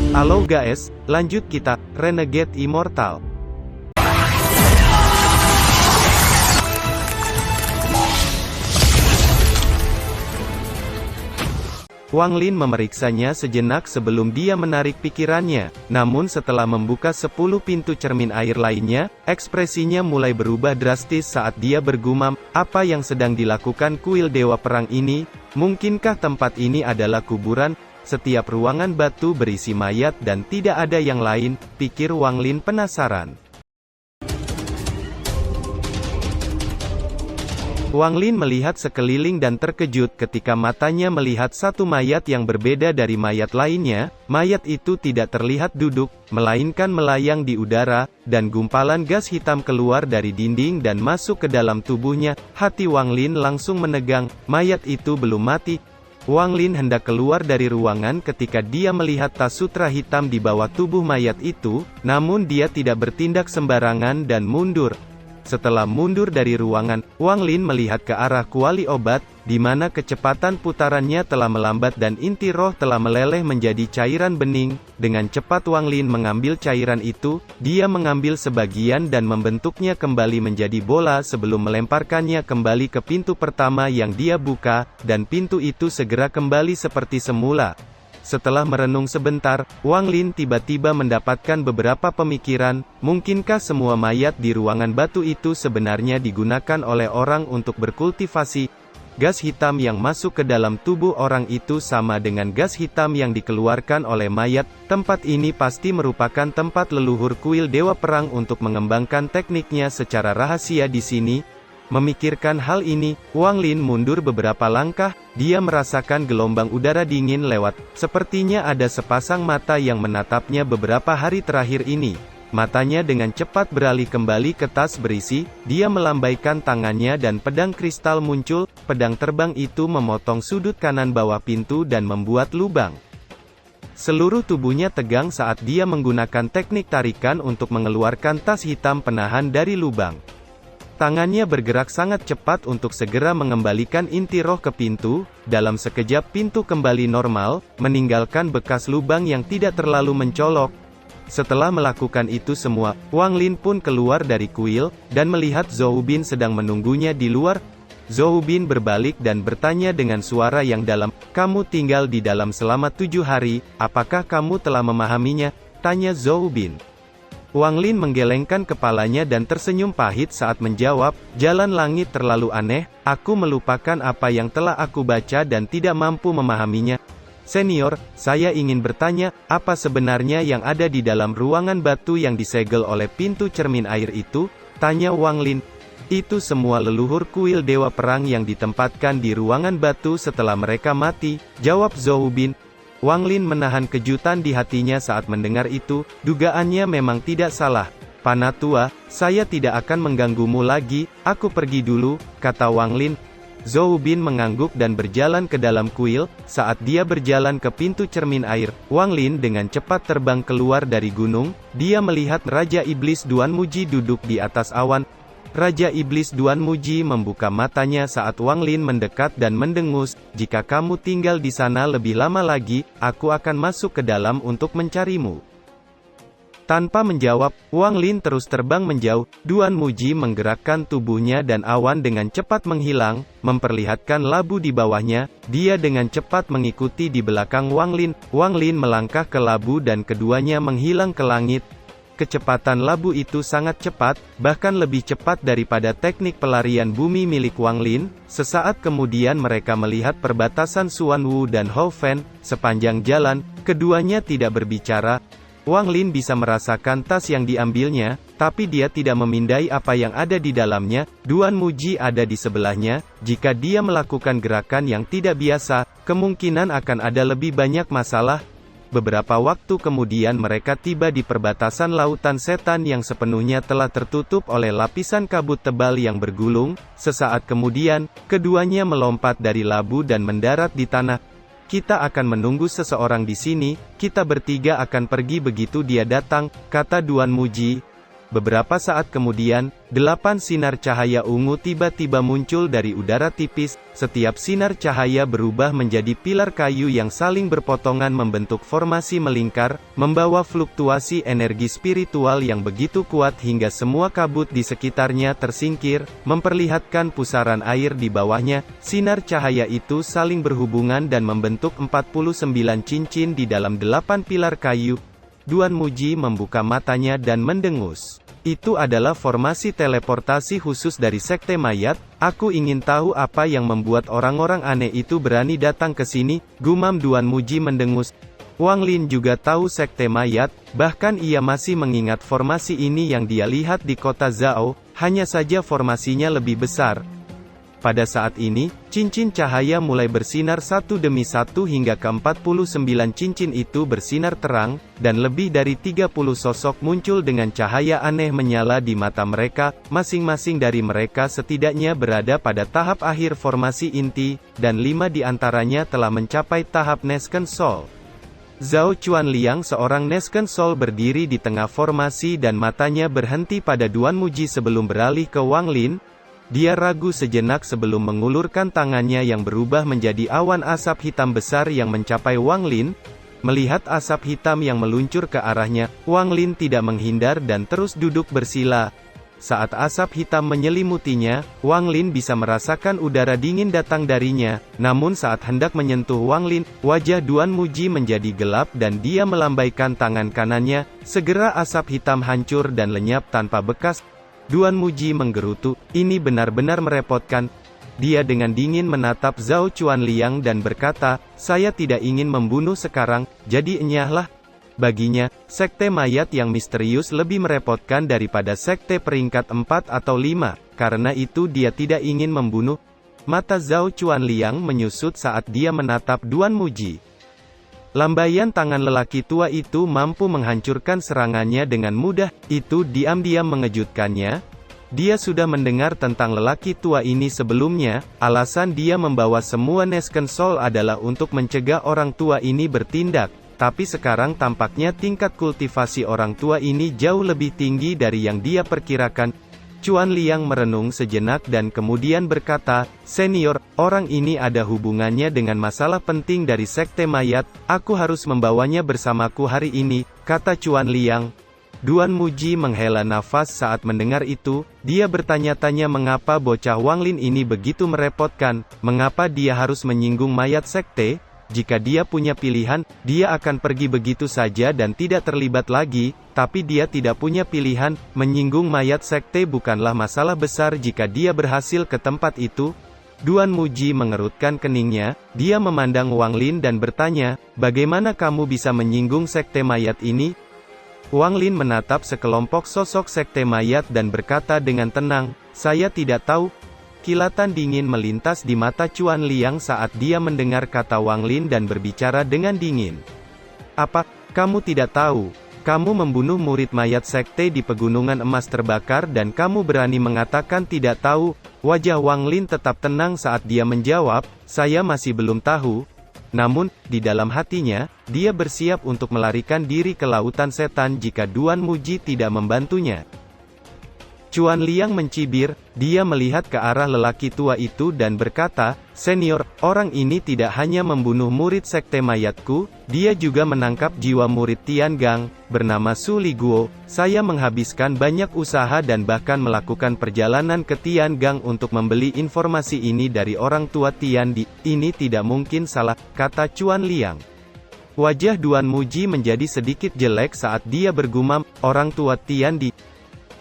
Halo guys, lanjut kita, Renegade Immortal. Wang Lin memeriksanya sejenak sebelum dia menarik pikirannya, namun setelah membuka 10 pintu cermin air lainnya, ekspresinya mulai berubah drastis saat dia bergumam, apa yang sedang dilakukan kuil Dewa Perang ini? Mungkinkah tempat ini adalah kuburan? Setiap ruangan batu berisi mayat dan tidak ada yang lain, pikir Wang Lin penasaran. Wang Lin melihat sekeliling dan terkejut ketika matanya melihat satu mayat yang berbeda dari mayat lainnya. Mayat itu tidak terlihat duduk, melainkan melayang di udara, dan gumpalan gas hitam keluar dari dinding dan masuk ke dalam tubuhnya. Hati Wang Lin langsung menegang, mayat itu belum mati. Wang Lin hendak keluar dari ruangan ketika dia melihat tas sutra hitam di bawah tubuh mayat itu, namun dia tidak bertindak sembarangan dan mundur. Setelah mundur dari ruangan, Wang Lin melihat ke arah kuali obat, di mana kecepatan putarannya telah melambat dan inti roh telah meleleh menjadi cairan bening. Dengan cepat Wang Lin mengambil cairan itu, dia mengambil sebagian dan membentuknya kembali menjadi bola sebelum melemparkannya kembali ke pintu pertama yang dia buka, dan pintu itu segera kembali seperti semula. Setelah merenung sebentar, Wang Lin tiba-tiba mendapatkan beberapa pemikiran, mungkinkah semua mayat di ruangan batu itu sebenarnya digunakan oleh orang untuk berkultivasi? Gas hitam yang masuk ke dalam tubuh orang itu sama dengan gas hitam yang dikeluarkan oleh mayat. Tempat ini pasti merupakan tempat leluhur kuil Dewa Perang untuk mengembangkan tekniknya secara rahasia di sini. Memikirkan hal ini, Wang Lin mundur beberapa langkah, dia merasakan gelombang udara dingin lewat, sepertinya ada sepasang mata yang menatapnya beberapa hari terakhir ini. Matanya dengan cepat beralih kembali ke tas berisi, dia melambaikan tangannya dan pedang kristal muncul, pedang terbang itu memotong sudut kanan bawah pintu dan membuat lubang. Seluruh tubuhnya tegang saat dia menggunakan teknik tarikan untuk mengeluarkan tas hitam penahan dari lubang. Tangannya bergerak sangat cepat untuk segera mengembalikan inti roh ke pintu. Dalam sekejap pintu kembali normal, meninggalkan bekas lubang yang tidak terlalu mencolok. Setelah melakukan itu semua, Wang Lin pun keluar dari kuil, dan melihat Zhou Bin sedang menunggunya di luar. Zhou Bin berbalik dan bertanya dengan suara yang dalam, "Kamu tinggal di dalam selama 7 hari, apakah kamu telah memahaminya?" tanya Zhou Bin. Wang Lin menggelengkan kepalanya dan tersenyum pahit saat menjawab, "Jalan langit terlalu aneh, aku melupakan apa yang telah aku baca dan tidak mampu memahaminya. Senior, saya ingin bertanya, apa sebenarnya yang ada di dalam ruangan batu yang disegel oleh pintu cermin air itu?" tanya Wang Lin. "Itu semua leluhur kuil Dewa Perang yang ditempatkan di ruangan batu setelah mereka mati," jawab Zhou Bin. Wang Lin menahan kejutan di hatinya saat mendengar itu, dugaannya memang tidak salah. "Panatua, saya tidak akan mengganggumu lagi, aku pergi dulu," kata Wang Lin. Zhou Bin mengangguk dan berjalan ke dalam kuil. Saat dia berjalan ke pintu cermin air, Wang Lin dengan cepat terbang keluar dari gunung. Dia melihat Raja Iblis Duan Muji duduk di atas awan. Raja Iblis Duan Muji membuka matanya saat Wang Lin mendekat dan mendengus, "Jika kamu tinggal di sana lebih lama lagi, aku akan masuk ke dalam untuk mencarimu." Tanpa menjawab, Wang Lin terus terbang menjauh. Duan Muji menggerakkan tubuhnya dan awan dengan cepat menghilang, memperlihatkan labu di bawahnya. Dia dengan cepat mengikuti di belakang Wang Lin. Wang Lin melangkah ke labu dan keduanya menghilang ke langit. Kecepatan labu itu sangat cepat, bahkan lebih cepat daripada teknik pelarian bumi milik Wang Lin. Sesaat kemudian mereka melihat perbatasan Xuan Wu dan Hou Fan. Sepanjang jalan, keduanya tidak berbicara. Wang Lin bisa merasakan tas yang diambilnya, tapi dia tidak memindai apa yang ada di dalamnya. Duan Muji ada di sebelahnya. Jika dia melakukan gerakan yang tidak biasa, kemungkinan akan ada lebih banyak masalah. Beberapa waktu kemudian mereka tiba di perbatasan lautan setan yang sepenuhnya telah tertutup oleh lapisan kabut tebal yang bergulung. Sesaat kemudian, keduanya melompat dari labu dan mendarat di tanah. "Kita akan menunggu seseorang di sini, kita bertiga akan pergi begitu dia datang," kata Duan Muji. Beberapa saat kemudian, 8 sinar cahaya ungu tiba-tiba muncul dari udara tipis. Setiap sinar cahaya berubah menjadi pilar kayu yang saling berpotongan membentuk formasi melingkar, membawa fluktuasi energi spiritual yang begitu kuat hingga semua kabut di sekitarnya tersingkir, memperlihatkan pusaran air di bawahnya. Sinar cahaya itu saling berhubungan dan membentuk 49 cincin di dalam 8 pilar kayu. Duan Muji membuka matanya dan mendengus. Itu adalah formasi teleportasi khusus dari Sekte Mayat. Aku ingin tahu apa yang membuat orang-orang aneh itu berani datang ke sini, gumam Duan Muji mendengus. Wang Lin juga tahu Sekte Mayat, bahkan ia masih mengingat formasi ini yang dia lihat di kota Zhao, hanya saja formasinya lebih besar. Pada saat ini, cincin cahaya mulai bersinar satu demi satu hingga ke-49 cincin itu bersinar terang, dan lebih dari 30 sosok muncul dengan cahaya aneh menyala di mata mereka. Masing-masing dari mereka setidaknya berada pada tahap akhir formasi inti, dan 5 di antaranya telah mencapai tahap Nesken Soul. Zhao Chuanliang, seorang Nesken Soul, berdiri di tengah formasi dan matanya berhenti pada Duan Muji sebelum beralih ke Wang Lin. Dia ragu sejenak sebelum mengulurkan tangannya yang berubah menjadi awan asap hitam besar yang mencapai Wang Lin. Melihat asap hitam yang meluncur ke arahnya, Wang Lin tidak menghindar dan terus duduk bersila. Saat asap hitam menyelimutinya, Wang Lin bisa merasakan udara dingin datang darinya. Namun saat hendak menyentuh Wang Lin, wajah Duan Muji menjadi gelap dan dia melambaikan tangan kanannya. Segera asap hitam hancur dan lenyap tanpa bekas. Duan Muji menggerutu, ini benar-benar merepotkan. Dia dengan dingin menatap Zhao Chuanliang dan berkata, saya tidak ingin membunuh sekarang, jadi enyahlah. Baginya, Sekte Mayat yang misterius lebih merepotkan daripada Sekte peringkat 4 atau 5, karena itu dia tidak ingin membunuh. Mata Zhao Chuanliang menyusut saat dia menatap Duan Muji. Lambaian tangan lelaki tua itu mampu menghancurkan serangannya dengan mudah, itu diam-diam mengejutkannya. Dia sudah mendengar tentang lelaki tua ini sebelumnya. Alasan dia membawa semua Nesken Soul adalah untuk mencegah orang tua ini bertindak. Tapi sekarang tampaknya tingkat kultivasi orang tua ini jauh lebih tinggi dari yang dia perkirakan. Chuanliang merenung sejenak dan kemudian berkata, senior, orang ini ada hubungannya dengan masalah penting dari Sekte Mayat, aku harus membawanya bersamaku hari ini, kata Chuanliang. Duan Muji menghela nafas saat mendengar itu. Dia bertanya-tanya mengapa bocah Wang Lin ini begitu merepotkan, mengapa dia harus menyinggung mayat sekte. Jika dia punya pilihan, dia akan pergi begitu saja dan tidak terlibat lagi, tapi dia tidak punya pilihan. Menyinggung mayat sekte bukanlah masalah besar jika dia berhasil ke tempat itu. Duan Muji mengerutkan keningnya. Dia memandang Wang Lin dan bertanya, bagaimana kamu bisa menyinggung sekte mayat ini? Wang Lin menatap sekelompok sosok sekte mayat dan berkata dengan tenang, saya tidak tahu. Kilatan dingin melintas di mata Chuanliang saat dia mendengar kata Wang Lin dan berbicara dengan dingin. Apa, kamu tidak tahu? Kamu membunuh murid mayat sekte di Pegunungan Emas Terbakar dan kamu berani mengatakan tidak tahu? Wajah Wang Lin tetap tenang saat dia menjawab, saya masih belum tahu. Namun, di dalam hatinya, dia bersiap untuk melarikan diri ke lautan setan jika Duan Muji tidak membantunya. Chuanliang mencibir, dia melihat ke arah lelaki tua itu dan berkata, senior, orang ini tidak hanya membunuh murid sekte mayatku, dia juga menangkap jiwa murid Tiangang, bernama Su Liguo. Saya menghabiskan banyak usaha dan bahkan melakukan perjalanan ke Tiangang untuk membeli informasi ini dari orang tua Tiandi. Ini tidak mungkin salah, kata Chuanliang. Wajah Duan Muji menjadi sedikit jelek saat dia bergumam, orang tua Tiandi.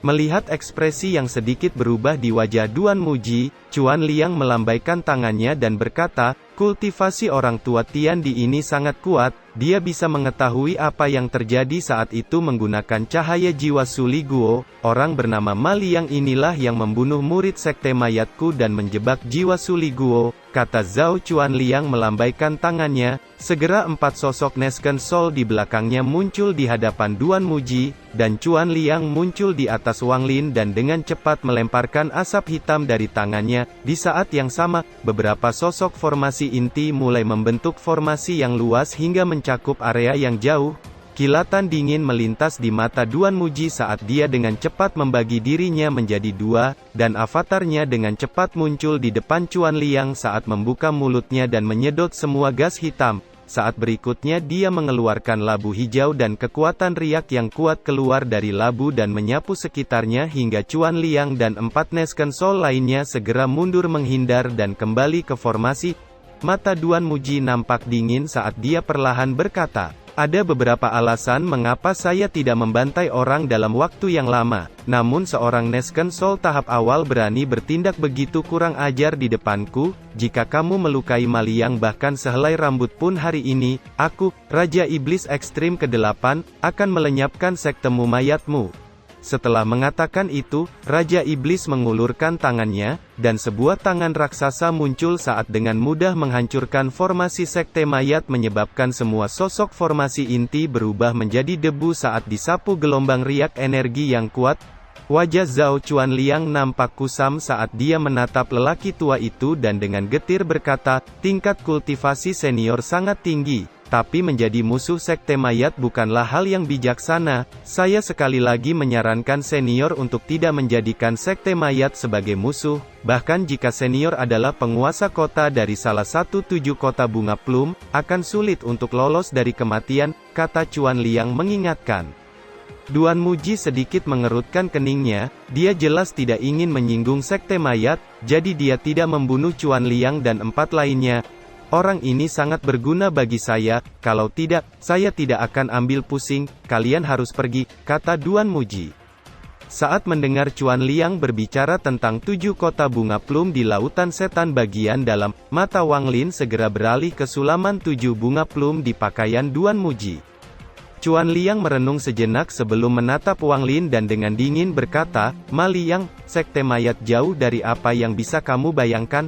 Melihat ekspresi yang sedikit berubah di wajah Duan Muji, Chuanliang melambaikan tangannya dan berkata, kultivasi orang tua Tiandi ini sangat kuat, dia bisa mengetahui apa yang terjadi saat itu menggunakan cahaya jiwa Su Liguo. Orang bernama Ma Liang inilah yang membunuh murid sekte mayatku dan menjebak jiwa Su Liguo, kata Zhao Chuanliang melambaikan tangannya. Segera 4 sosok Nesken Soul di belakangnya muncul di hadapan Duan Muji, dan Chuanliang muncul di atas Wang Lin dan dengan cepat melemparkan asap hitam dari tangannya. Di saat yang sama, beberapa sosok formasi inti mulai membentuk formasi yang luas hingga mencakup area yang jauh. Kilatan dingin melintas di mata Duan Muji saat dia dengan cepat membagi dirinya menjadi dua, dan avatarnya dengan cepat muncul di depan Chuan Liang saat membuka mulutnya dan menyedot semua gas hitam. Saat berikutnya dia mengeluarkan labu hijau dan kekuatan riak yang kuat keluar dari labu dan menyapu sekitarnya hingga Chuan Liang dan 4 Nesken Soul lainnya segera mundur menghindar dan kembali ke formasi. Mata Duan Muji nampak dingin saat dia perlahan berkata, "Ada beberapa alasan mengapa saya tidak membantai orang dalam waktu yang lama, namun seorang Nesken Soul tahap awal berani bertindak begitu kurang ajar di depanku. Jika kamu melukai Ma Liang bahkan sehelai rambut pun hari ini, aku, Raja Iblis Ekstrim ke-8, akan melenyapkan sektemu mayatmu." Setelah mengatakan itu, Raja Iblis mengulurkan tangannya, dan sebuah tangan raksasa muncul saat dengan mudah menghancurkan formasi sekte mayat menyebabkan semua sosok formasi inti berubah menjadi debu saat disapu gelombang riak energi yang kuat. Wajah Zhao Chuan Liang nampak kusam saat dia menatap lelaki tua itu dan dengan getir berkata, "Tingkat kultivasi senior sangat tinggi. Tapi menjadi musuh sekte mayat bukanlah hal yang bijaksana. Saya sekali lagi menyarankan senior untuk tidak menjadikan sekte mayat sebagai musuh, bahkan jika senior adalah penguasa kota dari salah satu 7 kota bunga plum, akan sulit untuk lolos dari kematian," kata Chuan Liang mengingatkan. Duan Muji sedikit mengerutkan keningnya, dia jelas tidak ingin menyinggung sekte mayat, jadi dia tidak membunuh Chuan Liang dan 4 lainnya. "Orang ini sangat berguna bagi saya, kalau tidak, saya tidak akan ambil pusing, kalian harus pergi," kata Duan Muji. Saat mendengar Chuan Liang berbicara tentang 7 kota bunga plum di lautan setan bagian dalam, mata Wang Lin segera beralih ke sulaman 7 bunga plum di pakaian Duan Muji. Chuan Liang merenung sejenak sebelum menatap Wang Lin dan dengan dingin berkata, "Ma Liang, sekte mayat jauh dari apa yang bisa kamu bayangkan.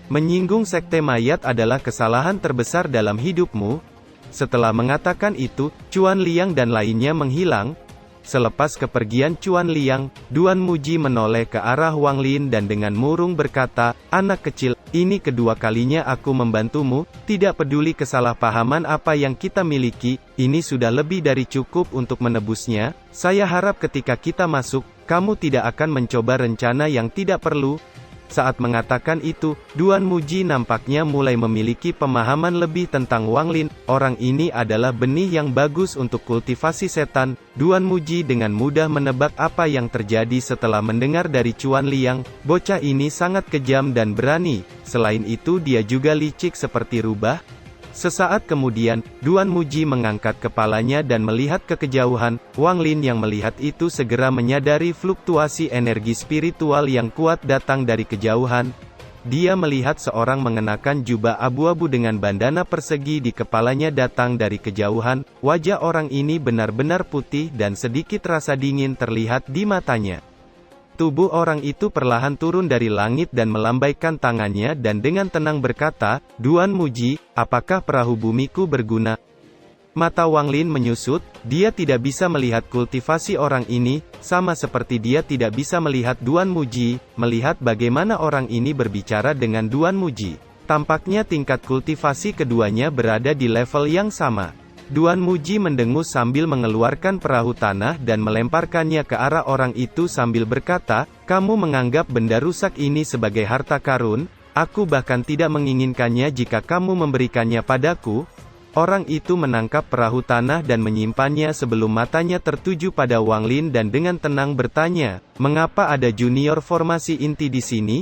Menyinggung sekte mayat adalah kesalahan terbesar dalam hidupmu." Setelah mengatakan itu, Chuan Liang dan lainnya menghilang. Selepas kepergian Chuan Liang, Duan Muji menoleh ke arah Wang Lin dan dengan murung berkata, "Anak kecil, ini kedua kalinya aku membantumu, tidak peduli kesalahpahaman apa yang kita miliki, ini sudah lebih dari cukup untuk menebusnya. Saya harap ketika kita masuk, kamu tidak akan mencoba rencana yang tidak perlu." Saat mengatakan itu, Duan Muji nampaknya mulai memiliki pemahaman lebih tentang Wang Lin. Orang ini adalah benih yang bagus untuk kultivasi setan. Duan Muji dengan mudah menebak apa yang terjadi setelah mendengar dari Chuan Liang. Bocah ini sangat kejam dan berani. Selain itu dia juga licik seperti rubah. Sesaat kemudian, Duan Muji mengangkat kepalanya dan melihat ke kejauhan. Wang Lin yang melihat itu segera menyadari fluktuasi energi spiritual yang kuat datang dari kejauhan. Dia melihat seorang mengenakan jubah abu-abu dengan bandana persegi di kepalanya datang dari kejauhan. Wajah orang ini benar-benar putih dan sedikit rasa dingin terlihat di matanya. Tubuh orang itu perlahan turun dari langit dan melambaikan tangannya dan dengan tenang berkata, "Duan Muji, apakah perahu bumiku berguna?" Mata Wang Lin menyusut, dia tidak bisa melihat kultivasi orang ini, sama seperti dia tidak bisa melihat Duan Muji, melihat bagaimana orang ini berbicara dengan Duan Muji. Tampaknya tingkat kultivasi keduanya berada di level yang sama. Duan Muji mendengus sambil mengeluarkan perahu tanah dan melemparkannya ke arah orang itu sambil berkata, "Kamu menganggap benda rusak ini sebagai harta karun? Aku bahkan tidak menginginkannya jika kamu memberikannya padaku." Orang itu menangkap perahu tanah dan menyimpannya sebelum matanya tertuju pada Wang Lin dan dengan tenang bertanya, "Mengapa ada junior formasi inti di sini?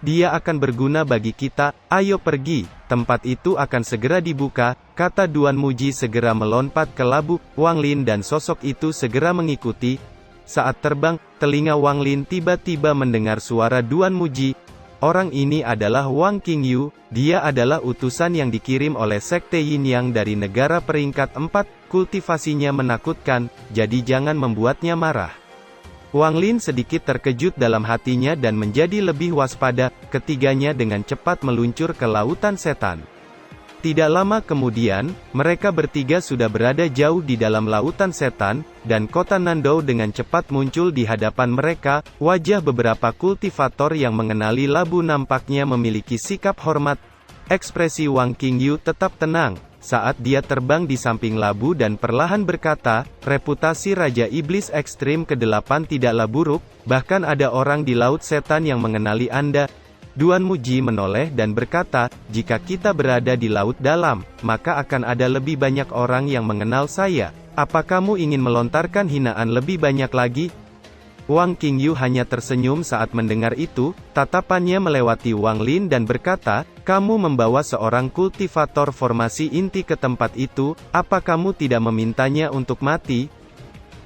Dia akan berguna bagi kita, ayo pergi, tempat itu akan segera dibuka," kata Duan Muji segera melompat ke labu. Wang Lin dan sosok itu segera mengikuti. Saat terbang, telinga Wang Lin tiba-tiba mendengar suara Duan Muji. Orang ini adalah Wang Qingyu, dia adalah utusan yang dikirim oleh Sekte Yin Yang dari negara peringkat 4, kultivasinya menakutkan, jadi jangan membuatnya marah. Wang Lin sedikit terkejut dalam hatinya dan menjadi lebih waspada. Ketiganya dengan cepat meluncur ke lautan setan. Tidak lama kemudian, mereka bertiga sudah berada jauh di dalam lautan setan, dan kota Nandou dengan cepat muncul di hadapan mereka. Wajah beberapa kultivator yang mengenali labu nampaknya memiliki sikap hormat. Ekspresi Wang Qingyu tetap tenang. saat dia terbang di samping labu dan perlahan berkata, reputasi Raja Iblis Ekstrim ke-8 tidaklah buruk, bahkan ada orang di Laut Setan yang mengenali Anda. Duan Muji menoleh dan berkata, jika kita berada di laut dalam, maka akan ada lebih banyak orang yang mengenal saya. Apa kamu ingin melontarkan hinaan lebih banyak lagi? Wang Qingyu hanya tersenyum saat mendengar itu, tatapannya melewati Wang Lin dan berkata, kamu membawa seorang kultivator formasi inti ke tempat itu, apa kamu tidak memintanya untuk mati?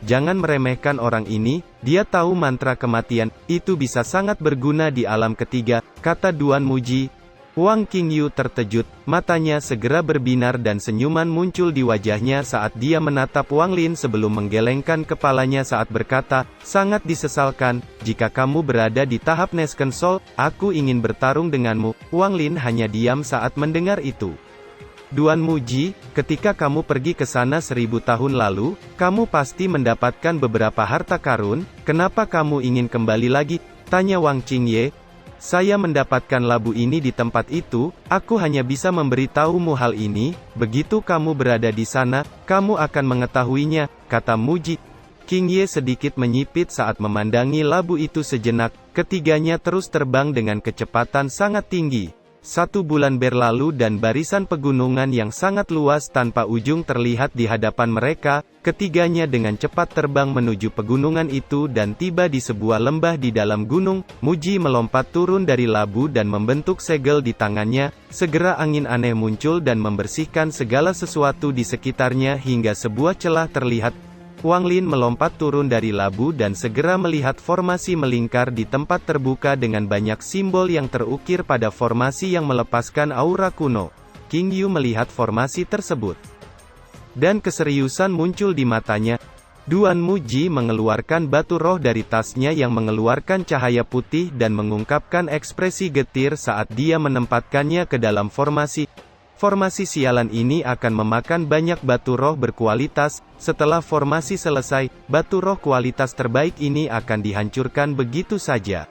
Jangan meremehkan orang ini, dia tahu mantra kematian, itu bisa sangat berguna di alam ketiga, kata Duan Muji. Wang Qingyu terkejut, matanya segera berbinar dan senyuman muncul di wajahnya saat dia menatap Wang Lin sebelum menggelengkan kepalanya saat berkata, sangat disesalkan, jika kamu berada di tahap Nesken Soul, aku ingin bertarung denganmu. Wang Lin hanya diam saat mendengar itu. Duan Muji, ketika kamu pergi ke sana 1000 tahun lalu, kamu pasti mendapatkan beberapa harta karun, kenapa kamu ingin kembali lagi? Tanya Wang Qingye. Saya mendapatkan labu ini di tempat itu, aku hanya bisa memberitahumu hal ini, begitu kamu berada di sana, kamu akan mengetahuinya, kata Muji. Qingye sedikit menyipit saat memandangi labu itu sejenak, ketiganya terus terbang dengan kecepatan sangat tinggi. 1 bulan berlalu dan barisan pegunungan yang sangat luas tanpa ujung terlihat di hadapan mereka, ketiganya dengan cepat terbang menuju pegunungan itu dan tiba di sebuah lembah di dalam gunung. Muji melompat turun dari labu dan membentuk segel di tangannya, segera angin aneh muncul dan membersihkan segala sesuatu di sekitarnya hingga sebuah celah terlihat. Wang Lin melompat turun dari labu dan segera melihat formasi melingkar di tempat terbuka dengan banyak simbol yang terukir pada formasi yang melepaskan aura kuno. Qingyu melihat formasi tersebut, dan keseriusan muncul di matanya. Duan Muji mengeluarkan batu roh dari tasnya yang mengeluarkan cahaya putih dan mengungkapkan ekspresi getir saat dia menempatkannya ke dalam formasi. Formasi sialan ini akan memakan banyak batu roh berkualitas. Setelah formasi selesai, batu roh kualitas terbaik ini akan dihancurkan begitu saja.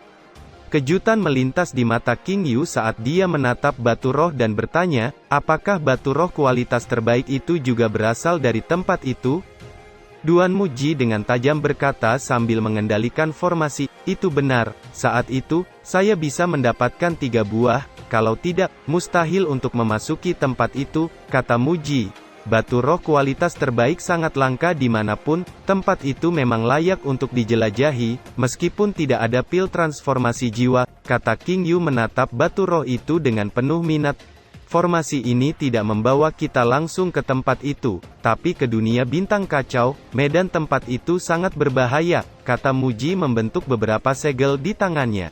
Kejutan melintas di mata Qingyu saat dia menatap batu roh dan bertanya, apakah batu roh kualitas terbaik itu juga berasal dari tempat itu? Duan Muji dengan tajam berkata sambil mengendalikan formasi, itu benar, saat itu, saya bisa mendapatkan 3 buah, kalau tidak, mustahil untuk memasuki tempat itu, kata Muji. Batu roh kualitas terbaik sangat langka dimanapun, tempat itu memang layak untuk dijelajahi, meskipun tidak ada pil transformasi jiwa, kata Qingyu menatap batu roh itu dengan penuh minat. Formasi ini tidak membawa kita langsung ke tempat itu, tapi ke dunia bintang kacau, medan tempat itu sangat berbahaya, kata Muji membentuk beberapa segel di tangannya.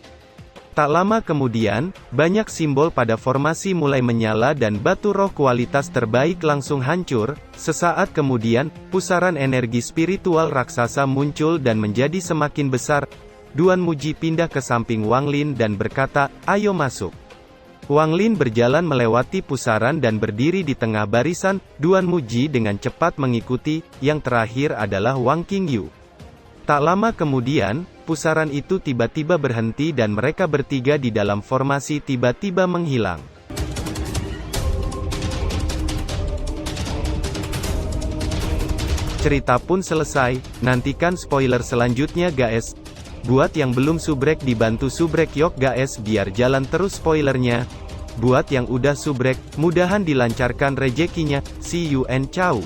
Tak lama kemudian, banyak simbol pada formasi mulai menyala dan batu roh kualitas terbaik langsung hancur. Sesaat kemudian, pusaran energi spiritual raksasa muncul dan menjadi semakin besar. Duan Muji pindah ke samping Wang Lin dan berkata, ayo masuk. Wang Lin berjalan melewati pusaran dan berdiri di tengah barisan. Duan Muji dengan cepat mengikuti, yang terakhir adalah Wang Qingyu. Tak lama kemudian, pusaran itu tiba-tiba berhenti dan mereka bertiga di dalam formasi tiba-tiba menghilang. Cerita pun selesai, nantikan spoiler selanjutnya guys. Buat yang belum subrek dibantu subrek yok guys biar jalan terus spoilernya. Buat yang udah subrek, mudahan dilancarkan rezekinya. See you and ciao.